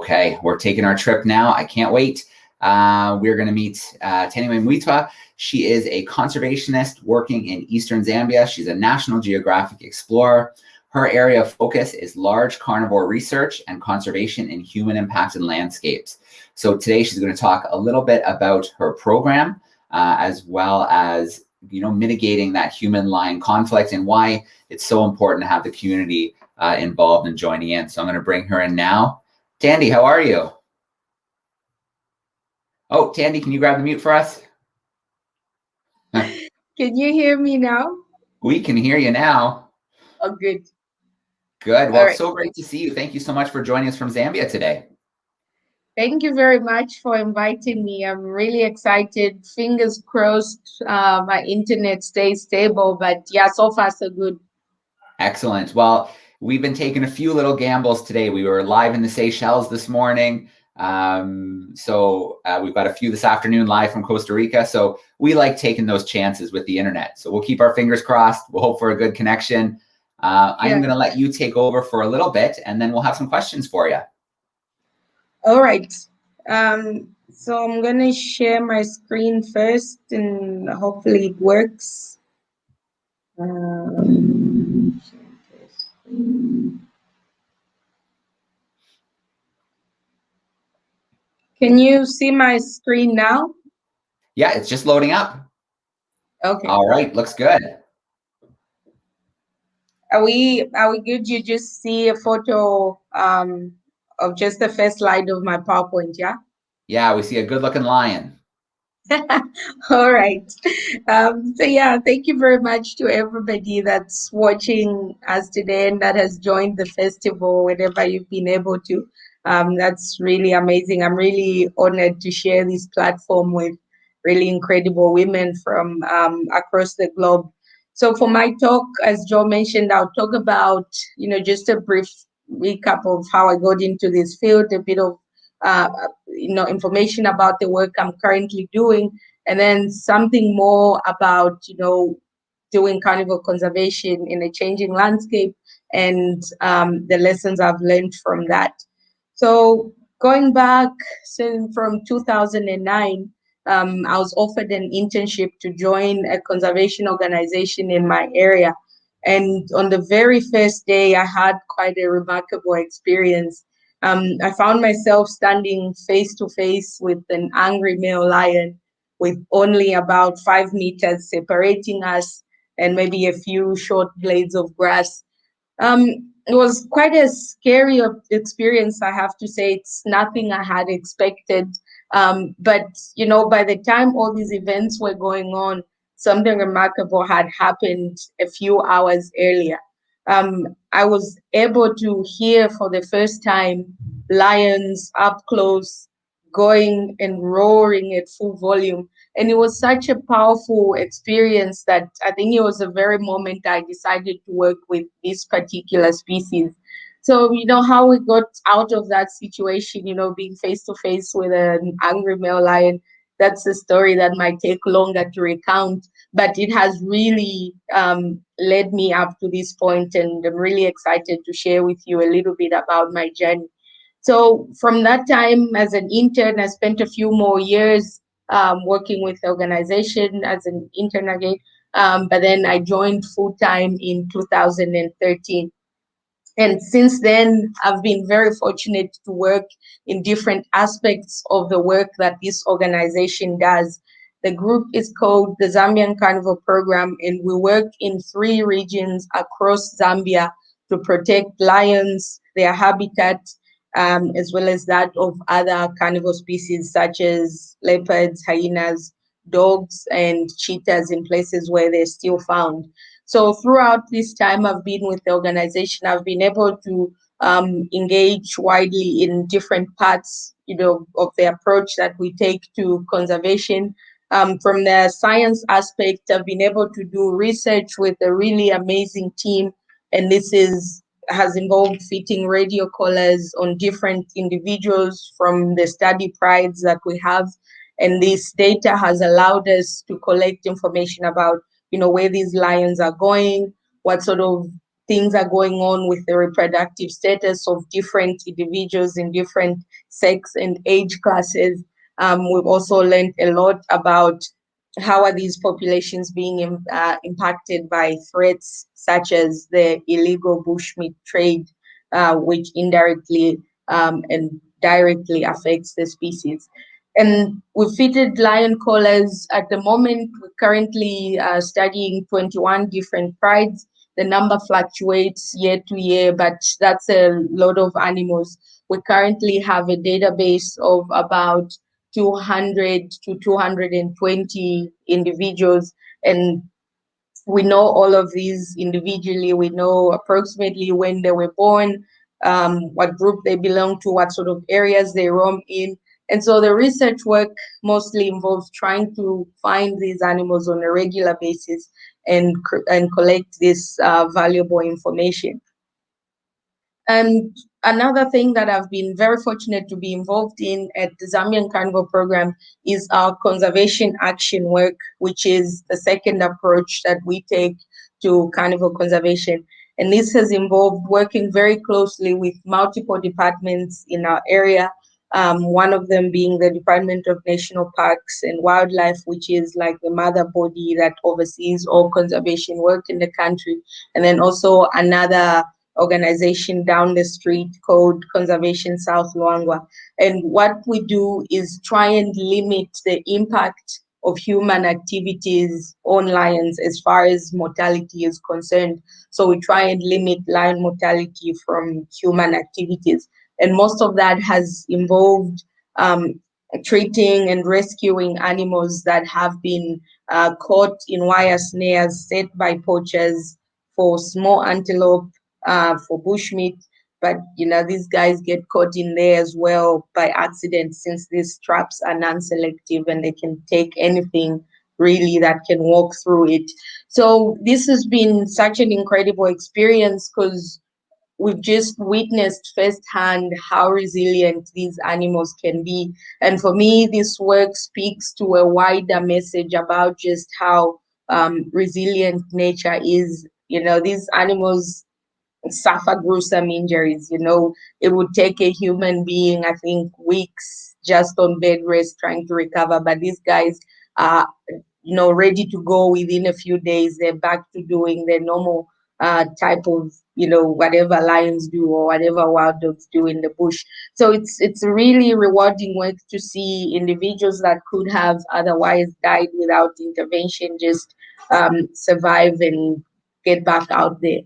Okay, we're taking our trip now. I can't wait. We're going to meet Thandiwe Mweetwa. She is a conservationist working in Eastern Zambia. She's a National Geographic explorer. Her area of focus is large carnivore research and conservation in human impacted landscapes. So today she's going to talk a little bit about her program, as well as mitigating that human-lion conflict and why it's so important to have the community involved and joining in. So I'm going to bring her in now. Tandy, how are you? Oh, Tandy, can you grab the mute for us? Can you hear me now? We can hear you now. Oh, good. Good. Well, it's so great to see you. Thank you so much for joining us from Zambia today. Thank you very much for inviting me. I'm really excited. Fingers crossed my internet stays stable, but yeah, so far so good. Excellent. Well, we've been taking a few little gambles today. We were live in the Seychelles this morning. We've got a few this afternoon live from Costa Rica. So we like taking those chances with the internet. So we'll keep our fingers crossed. We'll hope for a good connection. I'm going to let you take over for a little bit, and then we'll have some questions for you. All right. So I'm going to share my screen first, and hopefully it works. Can you see my screen now? Yeah, it's just loading up. Okay. All right, looks good. Are we good? You just see a photo of just the first slide of my PowerPoint, yeah? Yeah, we see a good-looking lion. All right. So yeah, thank you very much to everybody that's watching us today and that has joined the festival whenever you've been able to. That's really amazing. I'm really honored to share this platform with really incredible women from across the globe. So for my talk, as Joe mentioned, I'll talk about, just a brief recap of how I got into this field, a bit of information about the work I'm currently doing, and then something more about, doing carnivore conservation in a changing landscape and the lessons I've learned from that. So going back from 2009, I was offered an internship to join a conservation organization in my area. And on the very first day, I had quite a remarkable experience. I found myself standing face to face with an angry male lion with only about 5 meters separating us and maybe a few short blades of grass. It was quite a scary experience, I have to say. It's nothing I had expected. But, by the time all these events were going on, something remarkable had happened a few hours earlier. I was able to hear for the first time lions up close, going and roaring at full volume. And it was such a powerful experience that I think it was the very moment I decided to work with this particular species. So, how we got out of that situation, being face to face with an angry male lion, that's a story that might take longer to recount, but it has really led me up to this point, and I'm really excited to share with you a little bit about my journey. So from that time as an intern, I spent a few more years working with the organization as an intern again, but then I joined full-time in 2013. And since then, I've been very fortunate to work in different aspects of the work that this organization does. The group is called the Zambian Carnivore Programme, and we work in 3 regions across Zambia to protect lions, their habitat, as well as that of other carnivore species such as leopards, hyenas, dogs, and cheetahs in places where they're still found. So throughout this time I've been with the organization, I've been able to engage widely in different parts, of the approach that we take to conservation. From the science aspect, I've been able to do research with a really amazing team, and this has involved fitting radio collars on different individuals from the study prides that we have. And this data has allowed us to collect information about, where these lions are going, what sort of things are going on with the reproductive status of different individuals in different sex and age classes. We've also learned a lot about how are these populations being impacted by threats such as the illegal bushmeat trade, which indirectly and directly affects the species. And we've fitted lion collars. At the moment, we're currently studying 21 different prides. The number fluctuates year to year, but that's a lot of animals. We currently have a database of about 200 to 220 individuals, and we know all of these individually. We know approximately when they were born, what group they belong to, what sort of areas they roam in. And so the research work mostly involves trying to find these animals on a regular basis and collect this valuable information. And another thing that I've been very fortunate to be involved in at the Zambian Carnivore Programme is our conservation action work, which is the second approach that we take to carnivore conservation. And this has involved working very closely with multiple departments in our area, one of them being the Department of National Parks and Wildlife, which is like the mother body that oversees all conservation work in the country. And then also another organization down the street called Conservation South Luangwa. And what we do is try and limit the impact of human activities on lions as far as mortality is concerned. So we try and limit lion mortality from human activities. And most of that has involved treating and rescuing animals that have been caught in wire snares set by poachers for small antelope, for bushmeat. But these guys get caught in there as well by accident, since these traps are non-selective and they can take anything really that can walk through it. So this has been such an incredible experience, because we've just witnessed firsthand how resilient these animals can be. And for me, this work speaks to a wider message about just how resilient nature is. These animals suffer gruesome injuries. It would take a human being, I think, weeks just on bed rest trying to recover. But these guys are, ready to go within a few days. They're back to doing their normal type of, whatever lions do or whatever wild dogs do in the bush. So it's a really rewarding work to see individuals that could have otherwise died without intervention just survive and get back out there.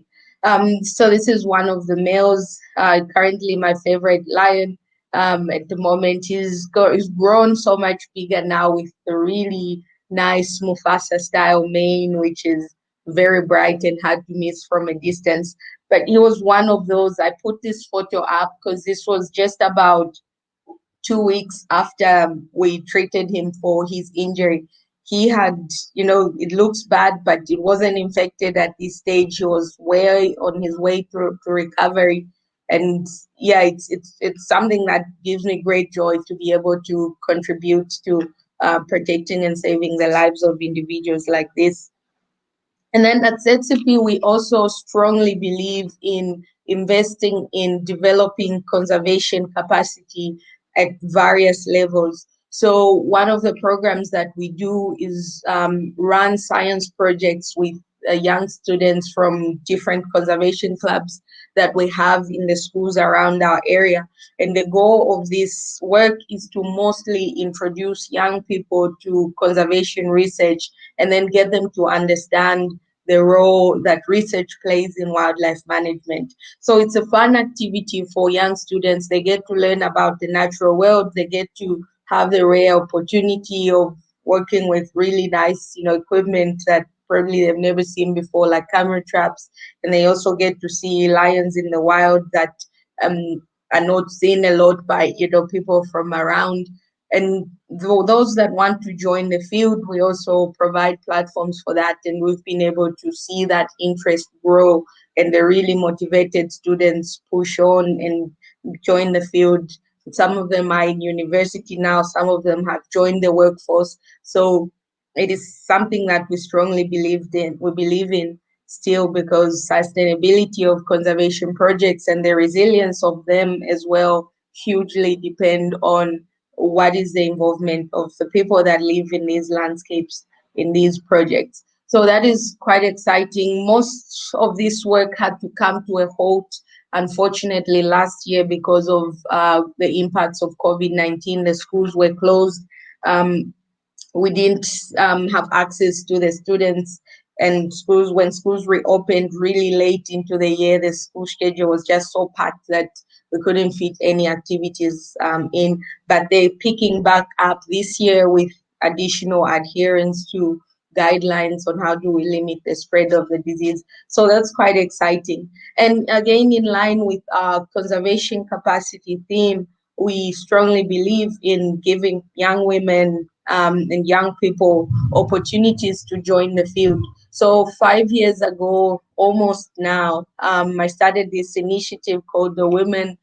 So this is one of the males, currently my favorite lion. At the moment, he's grown so much bigger now with the really nice Mufasa style mane, which is very bright and hard to miss from a distance. But he was one of those. I put this photo up because this was just about 2 weeks after we treated him for his injury. He had, it looks bad, but it wasn't infected at this stage. He was way on his way to recovery. And yeah, it's something that gives me great joy to be able to contribute to protecting and saving the lives of individuals like this. And then at ZCP, we also strongly believe in investing in developing conservation capacity at various levels. So one of the programs that we do is run science projects with young students from different conservation clubs that we have in the schools around our area. And the goal of this work is to mostly introduce young people to conservation research and then get them to understand the role that research plays in wildlife management. So it's a fun activity for young students. They get to learn about the natural world. They get to have the rare opportunity of working with really nice, equipment that probably they've never seen before, like camera traps. And they also get to see lions in the wild that are not seen a lot by, people from around. And those that want to join the field, we also provide platforms for that. And we've been able to see that interest grow, and the really motivated students push on and join the field. Some of them are in university now, some of them have joined the workforce. So it is something that we strongly believe in. still, because sustainability of conservation projects and the resilience of them as well hugely depend on what is the involvement of the people that live in these landscapes, in these projects. So that is quite exciting. Most of this work had to come to a halt, unfortunately, last year because of the impacts of COVID-19. The schools were closed. We didn't have access to the students, and schools, when schools reopened really late into the year, the school schedule was just so packed that we couldn't fit any activities in. But they're picking back up this year with additional adherence to guidelines on how do we limit the spread of the disease. So that's quite exciting. And again, in line with our conservation capacity theme, we strongly believe in giving young women and young people opportunities to join the field. So 5 years ago, almost now, I started this initiative called the Women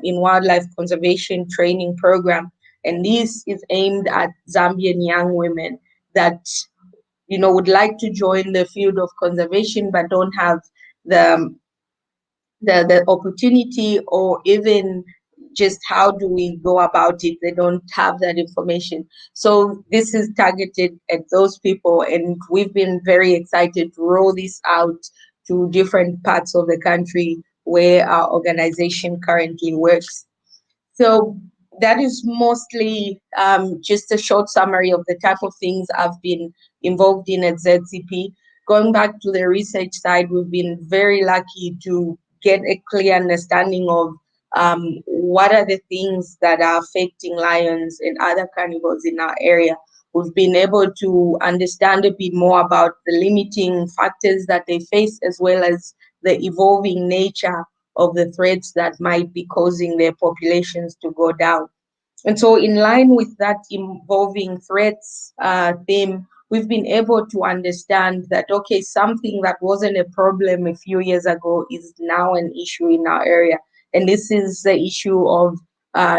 in Wildlife Conservation Training Program. And this is aimed at Zambian young women that, you know, would like to join the field of conservation but don't have the the opportunity, or even just how do we go about it. They don't have that information. So this is targeted at those people, and we've been very excited to roll this out to different parts of the country where our organization currently works. So that is mostly just a short summary of the type of things I've been involved in at ZCP. Going back to the research side, we've been very lucky to get a clear understanding of what are the things that are affecting lions and other carnivores in our area. We've been able to understand a bit more about the limiting factors that they face, as well as the evolving nature of the threats that might be causing their populations to go down. And so, in line with that evolving threats theme, we've been able to understand that, okay, something that wasn't a problem a few years ago is now an issue in our area. And this is the issue of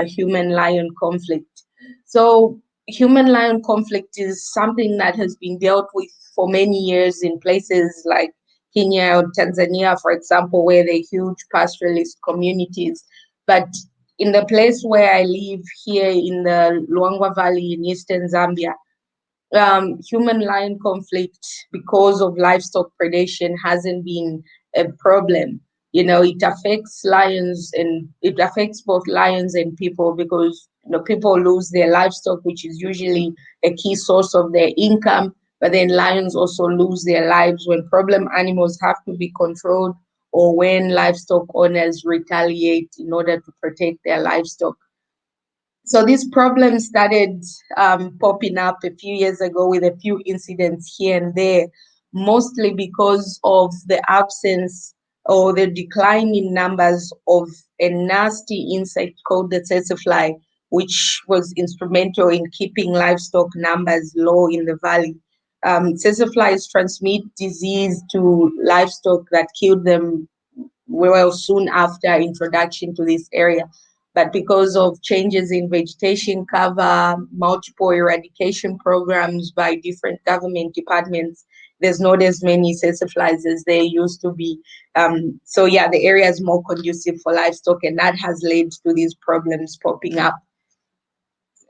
human-lion conflict. So, human-lion conflict is something that has been dealt with for many years in places like Kenya or Tanzania, for example, where there are huge pastoralist communities. But in the place where I live here in the Luangwa Valley in eastern Zambia, human lion conflict because of livestock predation hasn't been a problem. You know, it affects lions, and it affects both lions and people, because, you know, people lose their livestock, which is usually a key source of their income. But then lions also lose their lives when problem animals have to be controlled, or when livestock owners retaliate in order to protect their livestock. So this problem started popping up a few years ago with a few incidents here and there, mostly because of the absence or the decline in numbers of a nasty insect called the tsetse fly, which was instrumental in keeping livestock numbers low in the valley. Tsetse flies transmit disease to livestock that killed them well soon after introduction to this area. But because of changes in vegetation cover, multiple eradication programs by different government departments, there's not as many tsetse flies as there used to be. So yeah, the area is more conducive for livestock, and that has led to these problems popping up.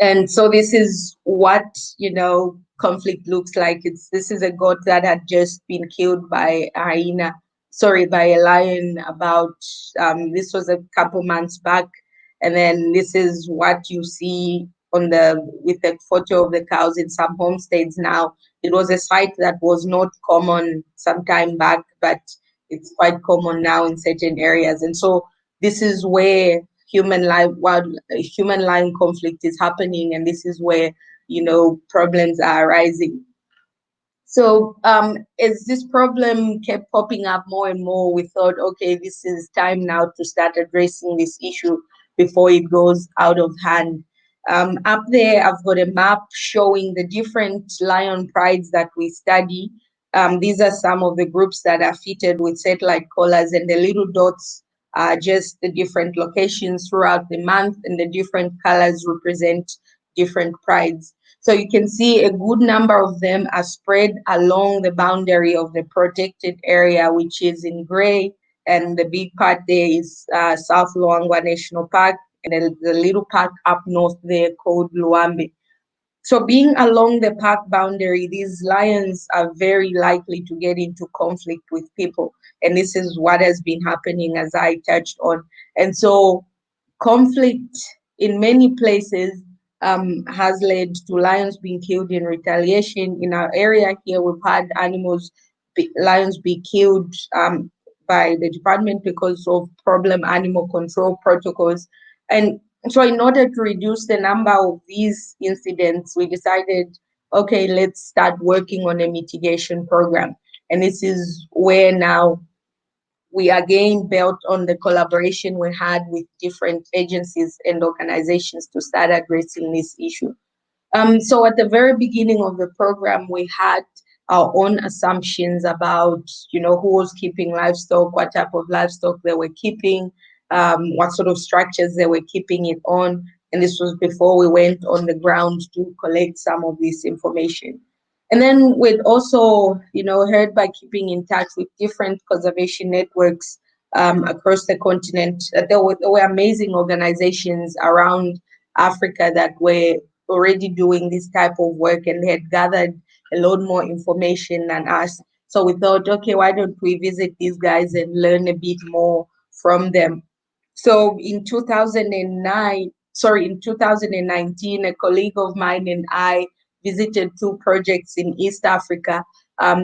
And so this is what, you know, conflict looks like. This is a goat that had just been killed by a hyena, sorry, by a lion about this was a couple months back. And then this is what you see on the with the photo of the cows in some homesteads now. It was a sight that was not common some time back, but it's quite common now in certain areas. And so this is where human lion conflict is happening, and this is where, you know, problems are arising. So as this problem kept popping up more and more, we thought, okay, this is time now to start addressing this issue before it goes out of hand. Up there, I've got a map showing the different lion prides that we study. These are some of the groups that are fitted with satellite collars, and the little dots are just the different locations throughout the month, and the different colors represent different prides. So you can see a good number of them are spread along the boundary of the protected area, which is in gray, and the big part there is South Luangwa National Park, and the little park up north there called Luambe. So being along the park boundary, these lions are very likely to get into conflict with people. And this is what has been happening, as I touched on. And so conflict in many places has led to lions being killed in retaliation. In our area here, we've had lions be killed by the department because of problem animal control protocols. And so in order to reduce the number of these incidents, we decided, okay, let's start working on a mitigation program. And this is where now we again built on the collaboration we had with different agencies and organizations to start addressing this issue. So at the very beginning of the program, we had our own assumptions about, who was keeping livestock, what type of livestock they were keeping, what sort of structures they were keeping it on. And this was before we went on the ground to collect some of this information. And then we'd also, heard by keeping in touch with different conservation networks across the continent, that there were amazing organizations around Africa that were already doing this type of work, and they had gathered a lot more information than us. So we thought, okay, why don't we visit these guys and learn a bit more from them? So in 2019, a colleague of mine and I visited two projects in East Africa.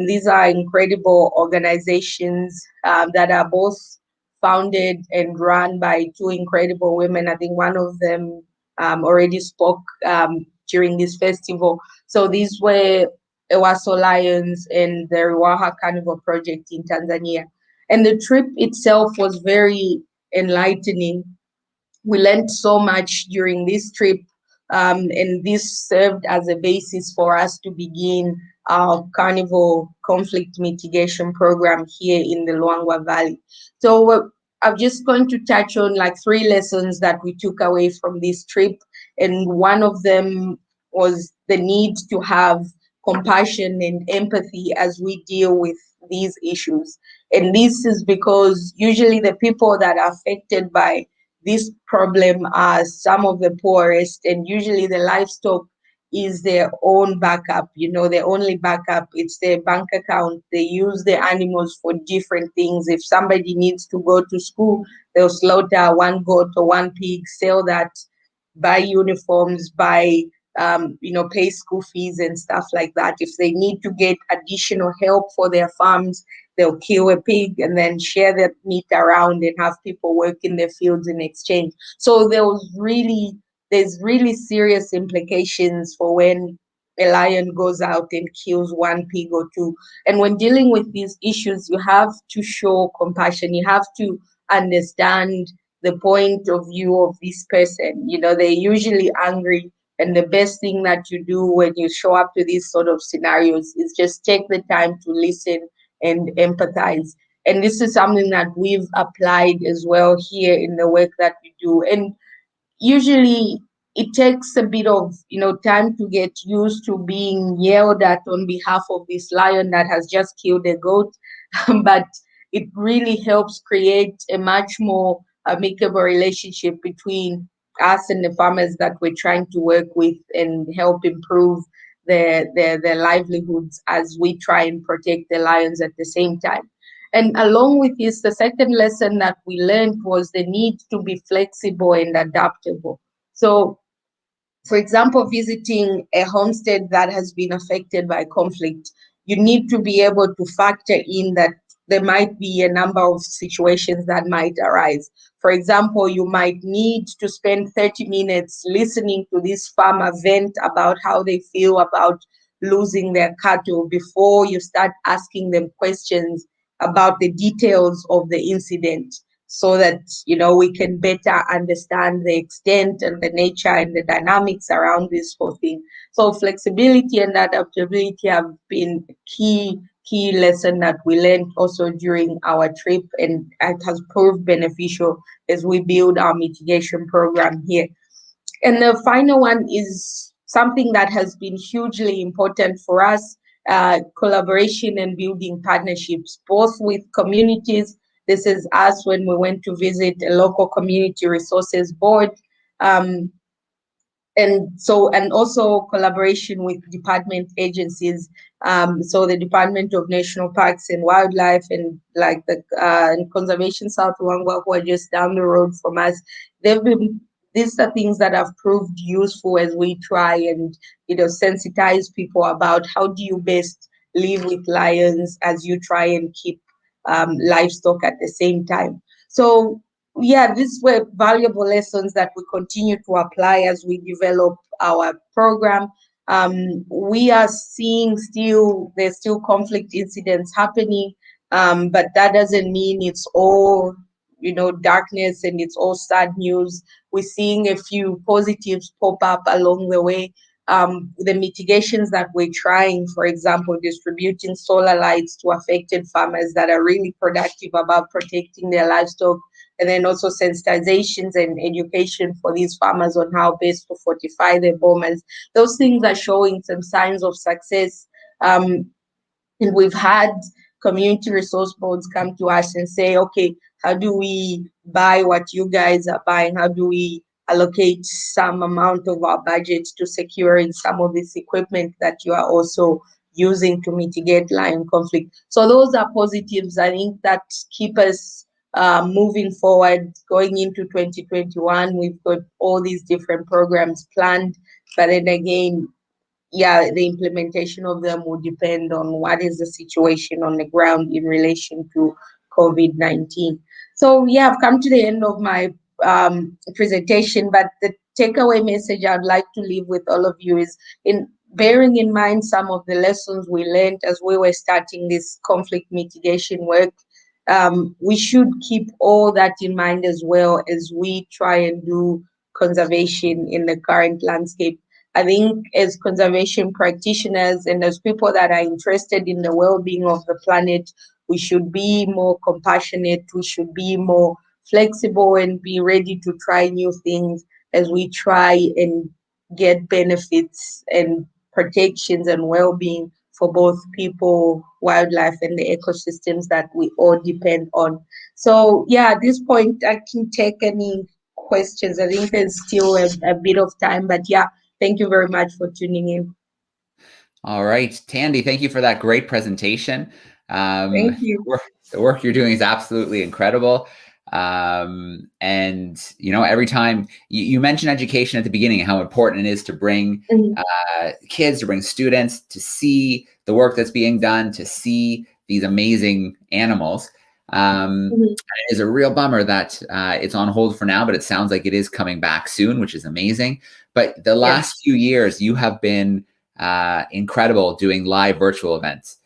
These are incredible organizations that are both founded and run by two incredible women. I think one of them already spoke during this festival. So these were Ewaso Lions and the Ruaha Carnivore Project in Tanzania. And the trip itself was very enlightening. We learned so much during this trip, and this served as a basis for us to begin our carnivore conflict mitigation program here in the Luangwa Valley. So I'm just going to touch on like 3 lessons that we took away from this trip, and one of them was the need to have compassion and empathy as we deal with these issues. And this is because usually the people that are affected by this problem are some of the poorest, and usually the livestock is their own backup, their only backup. It's their bank account. They use the animals for different things. If somebody needs to go to school, they'll slaughter 1 goat or 1 pig, sell that, buy uniforms, pay school fees and stuff like that. If they need to get additional help for their farms, they'll kill a pig and then share that meat around and have people work in their fields in exchange. So there's really serious implications for when a lion goes out and kills 1 pig or 2. And when dealing with these issues, you have to show compassion. You have to understand the point of view of this person. They're usually angry. And the best thing that you do when you show up to these sort of scenarios is just take the time to listen and empathize. And this is something that we've applied as well here in the work that we do. And usually it takes a bit of time to get used to being yelled at on behalf of this lion that has just killed a goat, but it really helps create a much more amicable relationship between us and the farmers that we're trying to work with and help improve their livelihoods as we try and protect the lions at the same time. And along with this, the second lesson that we learned was the need to be flexible and adaptable. So, for example, visiting a homestead that has been affected by conflict, you need to be able to factor in that there might be a number of situations that might arise. For example, you might need to spend 30 minutes listening to this farmer vent about how they feel about losing their cattle before you start asking them questions about the details of the incident, so that we can better understand the extent and the nature and the dynamics around this whole thing. So flexibility and adaptability have been key lesson that we learned also during our trip, and it has proved beneficial as we build our mitigation program here. And the final one is something that has been hugely important for us. Collaboration and building partnerships, both with communities. This is us when we went to visit a local community resources board. Um, and also collaboration with department agencies. So the Department of National Parks and Wildlife, and like the and Conservation South Luangwa, who are just down the road from us. They've been These are things that have proved useful as we try and sensitize people about how do you best live with lions as you try and keep livestock at the same time. So yeah, these were valuable lessons that we continue to apply as we develop our program. We are seeing there's still conflict incidents happening, but that doesn't mean it's all darkness and it's all sad news. We're seeing a few positives pop up along the way. The mitigations that we're trying, for example, distributing solar lights to affected farmers that are really productive about protecting their livestock, and then also sensitizations and education for these farmers on how best to fortify their bomas. Those things are showing some signs of success. And we've had community resource boards come to us and say, okay, how do we buy what you guys are buying? How do we allocate some amount of our budget to securing some of this equipment that you are also using to mitigate lion conflict? So those are positives, I think, that keep us moving forward. Going into 2021, we've got all these different programs planned, but then again, yeah, the implementation of them will depend on what is the situation on the ground in relation to COVID-19. So yeah, I've come to the end of my presentation, but the takeaway message I'd like to leave with all of you is in bearing in mind some of the lessons we learned as we were starting this conflict mitigation work. We should keep all that in mind as well as we try and do conservation in the current landscape. I think as conservation practitioners and as people that are interested in the well-being of the planet, we should be more compassionate, we should be more flexible and be ready to try new things as we try and get benefits and protections and well-being for both people, wildlife, and the ecosystems that we all depend on. So yeah, at this point, I can take any questions. I think there's still a bit of time, but yeah, thank you very much for tuning in. All right, Tandy, thank you for that great presentation. Thank you. The work you're doing is absolutely incredible. And every time you mention education at the beginning, how important it is to bring kids, to bring students to see the work that's being done, to see these amazing animals. It is a real bummer that it's on hold for now, but it sounds like it is coming back soon, which is amazing. But the last few years, you have been incredible doing live virtual events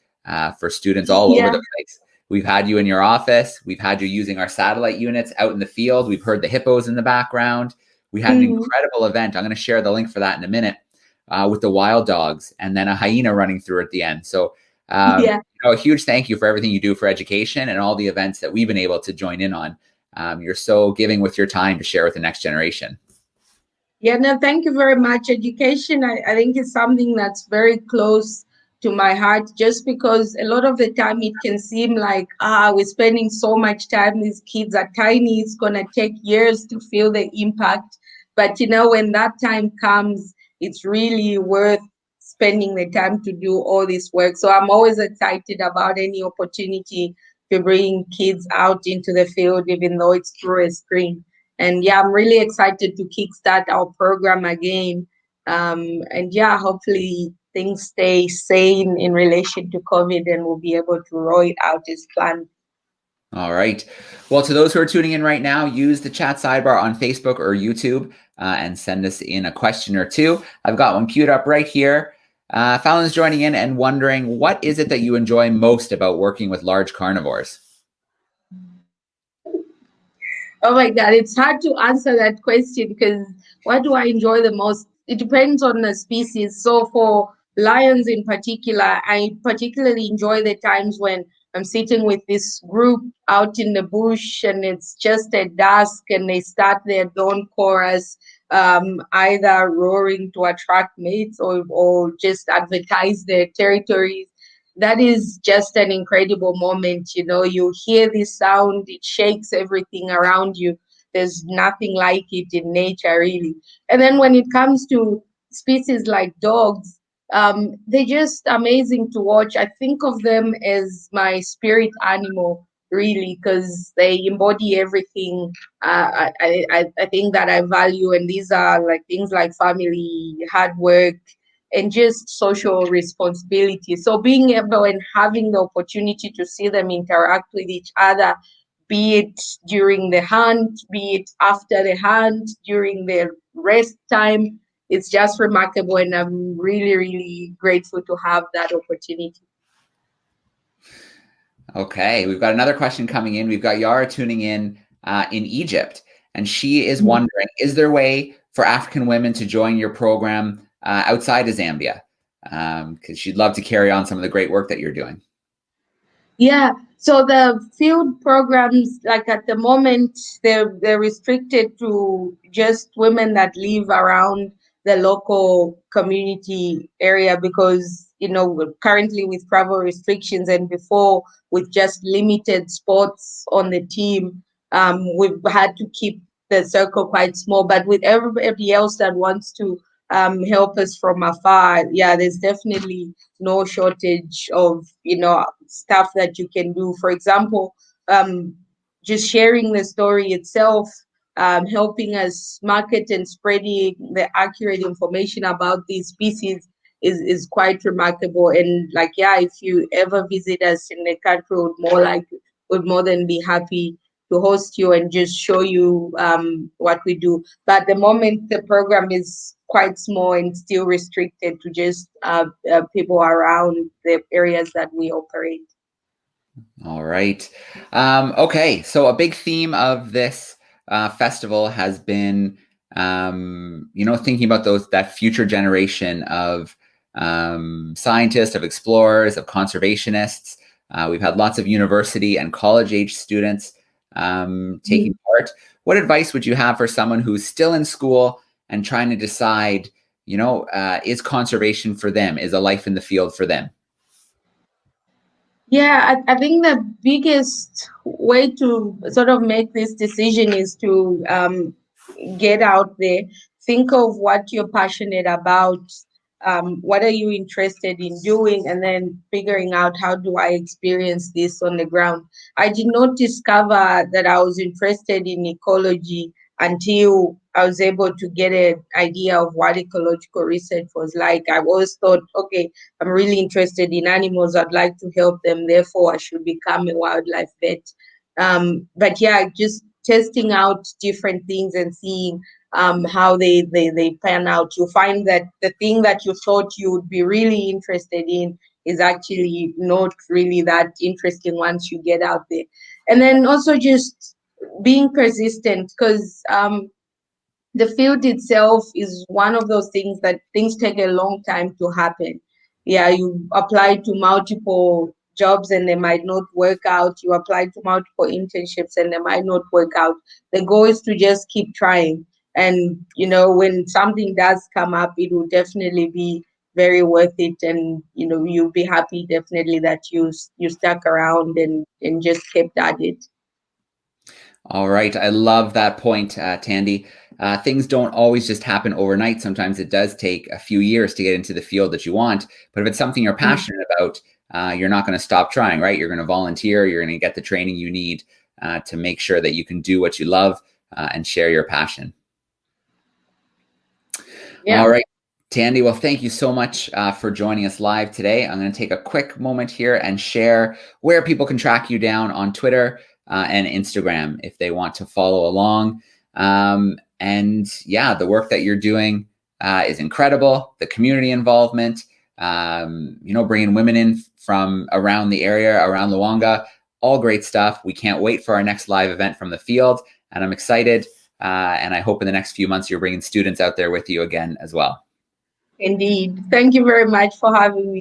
for students all over the place. We've had you in your office. We've had you using our satellite units out in the field. We've heard the hippos in the background. We had an incredible event. I'm going to share the link for that in a minute with the wild dogs and then a hyena running through at the end. So a huge thank you for everything you do for education and all the events that we've been able to join in on. You're so giving with your time to share with the next generation. Yeah, no, thank you very much. Education, I think, is something that's very close to my heart, just because a lot of the time it can seem like, we're spending so much time, these kids are tiny, it's going to take years to feel the impact. But, when that time comes, it's really worth spending the time to do all this work. So I'm always excited about any opportunity to bring kids out into the field, even though it's through a screen. And yeah, I'm really excited to kickstart our program again. And yeah, hopefully things stay sane in relation to COVID and we'll be able to roll it out as planned. All right. Well, to those who are tuning in right now, use the chat sidebar on Facebook or YouTube and send us in a question or two. I've got one queued up right here. Fallon's joining in and wondering, what is it that you enjoy most about working with large carnivores? Oh my God, it's hard to answer that question because what do I enjoy the most? It depends on the species. So for lions in particular, I particularly enjoy the times when I'm sitting with this group out in the bush and it's just at dusk and they start their dawn chorus. either roaring to attract mates or just advertise their territories. That is just an incredible moment. You hear this sound, it shakes everything around you. There's nothing like it in nature, really. And then when it comes to species like dogs, they're just amazing to watch. I think of them as my spirit animal, really, because they embody everything I think that I value. And these are like things like family, hard work, and just social responsibility. So being able and having the opportunity to see them interact with each other, be it during the hunt, be it after the hunt, during their rest time, it's just remarkable. And I'm really, really grateful to have that opportunity. Okay, we've got another question coming in. We've got Yara tuning in Egypt, and she is wondering, is there a way for African women to join your program outside of Zambia? Because she'd love to carry on some of the great work that you're doing. Yeah, so the field programs, like at the moment, they're restricted to just women that live around the local community area because, currently with travel restrictions and before with just limited spots on the team, we've had to keep the circle quite small. But with everybody else that wants to help us from afar, yeah, there's definitely no shortage of stuff that you can do. For example, just sharing the story itself, helping us market and spreading the accurate information about these species is quite remarkable. And if you ever visit us in the country, would more than be happy to host you and just show you what we do. But at the moment, the program is quite small and still restricted to just people around the areas that we operate. All right. Okay, so a big theme of this festival has been, thinking about that future generation of scientists, of explorers, of conservationists. We've had lots of university and college-age students taking part. What advice would you have for someone who's still in school and trying to decide, is conservation for them? Is a life in the field for them? Yeah, I think the biggest way to sort of make this decision is to get out there, think of what you're passionate about, what are you interested in doing, and then figuring out how do I experience this on the ground. I did not discover that I was interested in ecology until I was able to get an idea of what ecological research was like. I always thought, okay, I'm really interested in animals, I'd like to help them, therefore I should become a wildlife vet. But yeah, just testing out different things and seeing how they pan out. You find that the thing that you thought you would be really interested in is actually not really that interesting once you get out there. And then also just being persistent, because the field itself is one of those things that things take a long time to happen. Yeah, you apply to multiple jobs and they might not work out. You apply to multiple internships and they might not work out. The goal is to just keep trying. And, when something does come up, it will definitely be very worth it. And, you'll be happy definitely that you stuck around and just kept at it. All right. I love that point, Tandy. Things don't always just happen overnight. Sometimes it does take a few years to get into the field that you want. But if it's something you're passionate about, you're not going to stop trying, right? You're going to volunteer. You're going to get the training you need to make sure that you can do what you love and share your passion. Yeah. All right. Tandy, well, thank you so much for joining us live today. I'm going to take a quick moment here and share where people can track you down on Twitter and Instagram if they want to follow along. And yeah, the work that you're doing is incredible. The community involvement, bringing women in from around the area, around Luanga, all great stuff. We can't wait for our next live event from the field, and I'm excited. And I hope in the next few months you're bringing students out there with you again as well. Indeed. Thank you very much for having me.